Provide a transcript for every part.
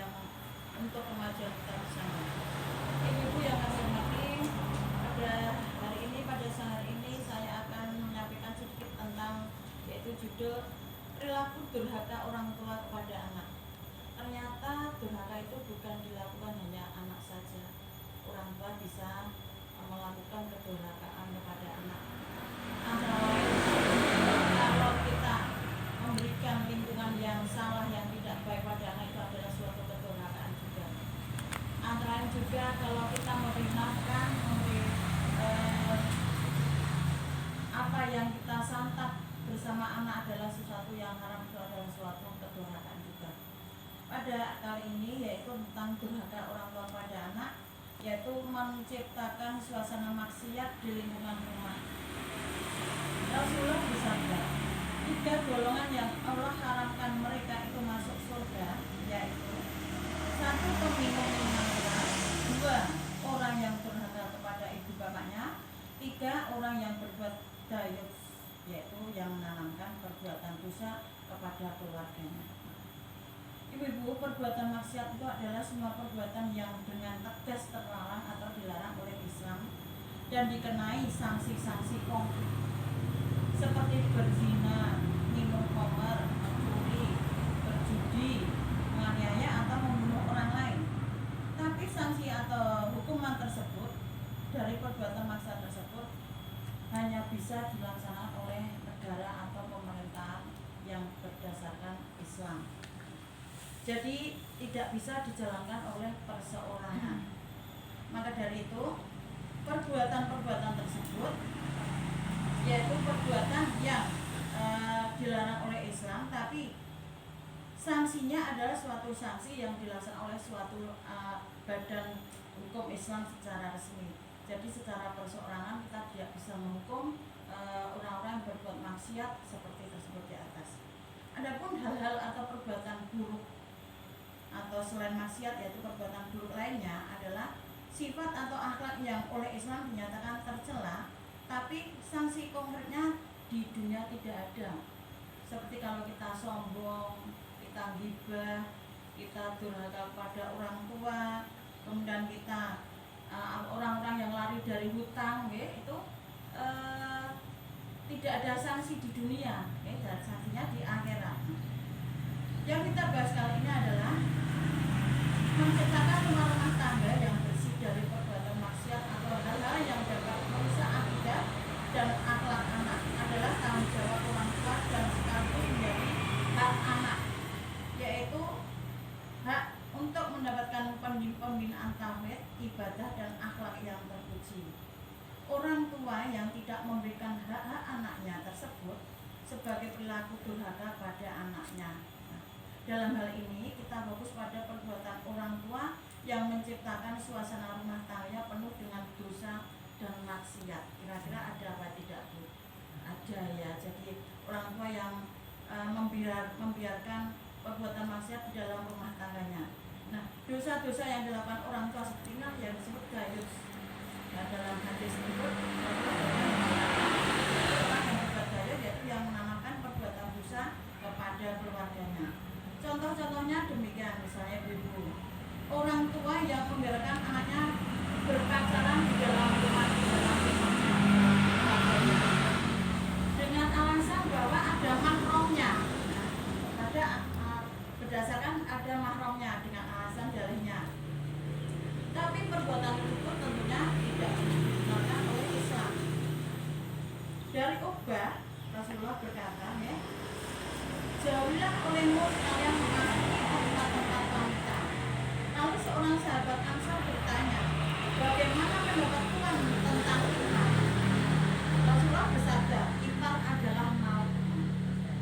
yang untuk kemajuan kita bersama. Ibu-ibu yang kami hormati, pada siang hari ini saya akan menyampaikan sedikit tentang yaitu judul perilaku durhaka orang tua kepada anak. Ternyata durhaka itu bukan dilakukan hanya anak saja. Orang tua bisa melakukan kedurhakaan kepada anak. Antara lain, kalau kita memberikan lingkungan yang salah, yang tidak baik pada anak, itu adalah suatu kedurhakaan juga. Antara lain juga kalau kita memberi nafkah, apa yang kita santap bersama anak adalah sesuatu yang haram, itu adalah suatu kedurhakaan juga. Pada kali ini yaitu tentang durhaka orang tua pada anak, yaitu menciptakan suasana maksiat di lingkungan rumah. Rasulullah bersabda, 3 golongan yang Allah haramkan mereka itu masuk surga, yaitu 1 peminum minuman keras, 2 orang yang durhaka kepada ibu bapaknya, 3 orang yang berbuat dayus, yaitu yang menanamkan perbuatan dosa kepada keluarganya. Ibu-ibu, perbuatan maksiat itu adalah semua perbuatan yang dengan tegas terlarang atau dilarang oleh Islam dan dikenai sanksi-sanksi konkret seperti berzina, minum khamr, mencuri, berjudi, menganiaya atau membunuh orang lain. Tapi sanksi atau hukuman tersebut dari perbuatan maksiat tersebut hanya bisa dilaksanakan oleh negara atau pemerintahan yang berdasarkan Islam. Jadi tidak bisa dijalankan oleh perseorangan. Maka dari itu perbuatan-perbuatan tersebut yaitu perbuatan yang dilarang oleh Islam, tapi sanksinya adalah suatu sanksi yang dilaksanakan oleh suatu badan hukum Islam secara resmi. Jadi secara perseorangan kita tidak bisa menghukum orang-orang yang berbuat maksiat seperti tersebut di atas. Adapun hal-hal atau perbuatan buruk atau selain maksiat, yaitu perbuatan buruk lainnya adalah sifat atau akhlak yang oleh Islam dinyatakan tercela, tapi sanksi konkretnya di dunia tidak ada. Seperti kalau kita sombong, kita ghibah, kita durhaka pada orang tua, kemudian kita orang-orang yang lari dari hutang, itu tidak ada sanksi di dunia, dan sanksinya di akhirat. Yang kita bahas kali ini adalah menciptakan rumah tangga yang bersih dari perbuatan maksiat atau hal-hal yang dapat merusak akidah dan akhlak anak adalah tanggung jawab orang tua dan sekaligus menjadi hak anak, yaitu hak untuk mendapatkan pembinaan tauhid, ibadah dan akhlak yang terpuji. Orang tua yang tidak memberikan hak-hak anaknya tersebut sebagai perilaku durhaka pada anaknya. Dalam hal ini kita fokus pada perbuatan orang tua yang menciptakan suasana rumah tangga penuh dengan dosa dan maksiat. Kira-kira ada apa tidak, Bu? Ada ya. Jadi orang tua yang membiarkan perbuatan maksiat di dalam rumah tangganya. Nah, dosa-dosa yang dilakukan orang tua seperti ini yang disebut dayus. Nah, dalam hadis tersebut orang yang berbuat dayus yaitu yang menanamkan perbuatan dosa kepada keluarganya. Contoh-contohnya demikian, misalnya ibu, orang tua yang membiarkan anaknya berpacaran di dalam rumah dengan alasan bahwa ada mahramnya. Berdasarkan ada mahramnya dengan alasan dalihnya. Tapi perbuatan tersebut tentunya tidak dibenarkan oleh Islam. Dari Uqbah, Rasulullah berkata, jauhilah olehmu sekalian memasuki tempat-tempat wanita. Lalu seorang sahabat Ansar bertanya, bagaimana pendapat Tuhan tentang ipar? Rasulullah bersabda, ipar adalah maut.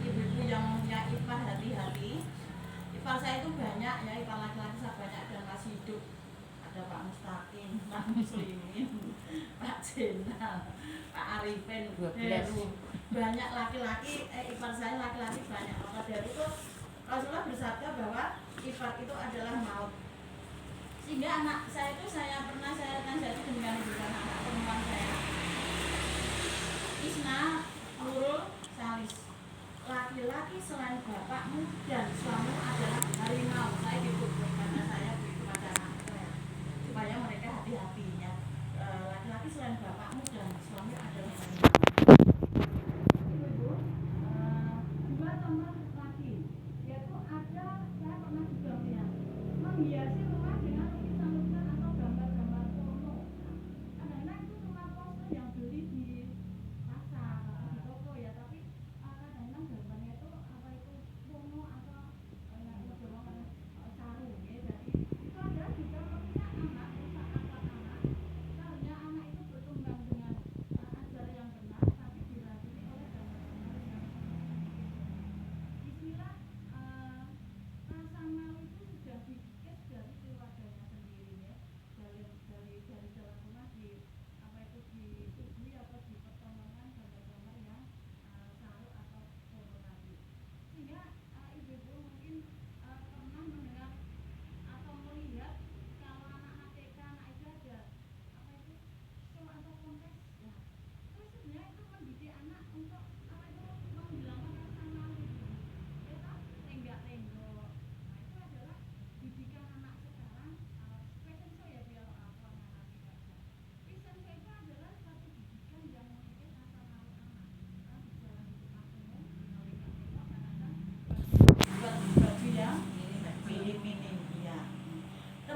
Ibu-ibu yang punya ipar hati-hati. Ipar saya itu banyak ya, ipar laki-laki saya banyak dan masih hidup. Ada Pak Mustaqim, Pak Muslimin, Pak Jenal, Pak Arifin, Heru. Banyak laki-laki, ipar saya laki-laki banyak. Maka dari itu Rasulullah bersabda bahwa ipar itu adalah maut. Sehingga anak saya itu saya nasihati dengan ibu anak perempuan saya, Isna Nurul Salis, laki-laki selain bapakmu dan suamimu adalah harimau. Saya gitu karena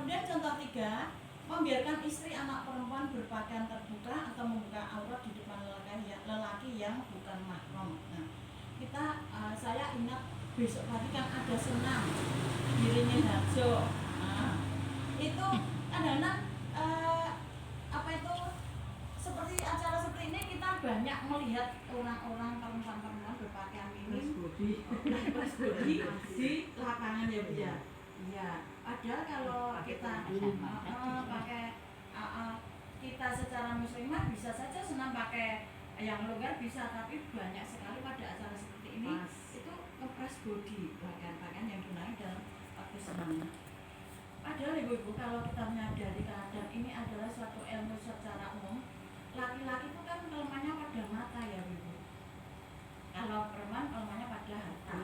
Kemudian contoh 3, membiarkan istri anak perempuan berpakaian terbuka atau membuka aurat di depan lelaki yang bukan mahram. Nah, saya ingat besok pagi kan ada senam Giringin Harjo. Nah, itu kadang-kadang seperti acara seperti ini kita banyak melihat orang-orang perempuan-perempuan berpakaian minim plus body di lapangan ya Bu ya. Iya, padahal kalau kita pakai kita secara muslimah bisa saja senam pakai yang longgar bisa, tapi banyak sekali pada acara seperti ini itu ngepres body, pakaian-pakaian yang digunakan dalam waktu senam. Padahal ibu-ibu kalau kita menyadari keadaan ini adalah suatu ilmu secara umum, laki-laki itu kan kelemahannya pada mata ya ibu. Kalau perempuan kelemahannya pada harta.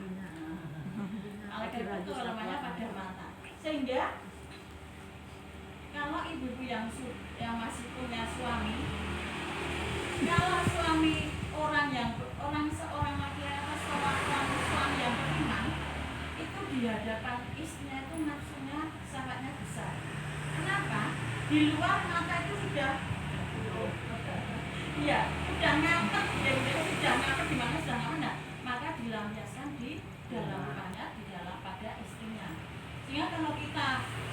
Kalau itu kelemahannya pada mata. Sehingga kalau ibu-ibu yang masih punya suami, kalau suami seorang laki-laki atau seorang suami yang beriman itu di hadapan istrinya itu nafsunya sangatnya besar. Kenapa? Di luar mata itu sudah ngapet, sudah ngapet di mana sudah ngapet, maka dilampiaskan di dalam rumahnya, di dalam pada istrinya. Sehingga kalau kita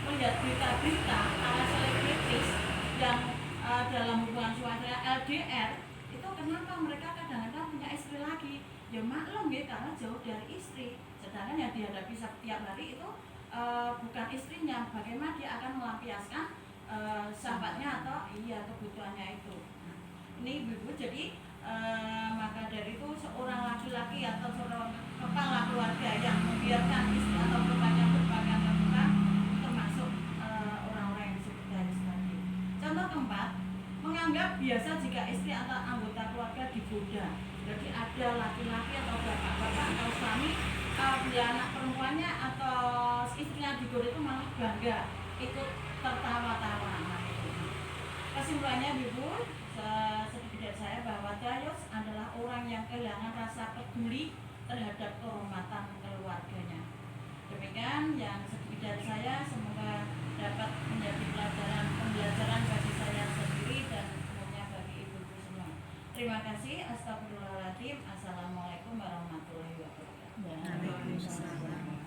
melihat berita-berita ala selebritis yang dalam hubungan suami LDR, itu kenapa mereka kadang-kadang punya istri lagi? Ya maklum ya, karena jauh dari istri. Sedangkan yang dihadapi setiap hari itu bukan istrinya. Bagaimana dia akan melampiaskan sahabatnya atau kebutuhannya itu. Ini ibu-ibu, jadi maka dari itu seorang laki-laki atau seorang kepala keluarga yang membiarkan istri atau perempuannya berpakaian terbuka termasuk orang-orang yang disebut garis tadi. Contoh keempat, menganggap biasa jika istri atau anggota keluarga digoda. Jadi ada laki-laki atau bapak-bapak atau suami bila anak perempuannya atau istrinya digoda itu malah bangga, ikut tertawa-tawa. Kesimpulannya ibu, seperti dari saya bahwa dayos adalah orang yang kehilangan rasa peduli terhadap kehormatan keluarganya. Demikian yang sedikit dari saya, semoga dapat menjadi pembelajaran bagi saya sendiri dan umumnya bagi ibu-ibu semua. Terima kasih. Astagfirullahaladzim. Assalamualaikum warahmatullahi wabarakatuh. Waalaikumsalam.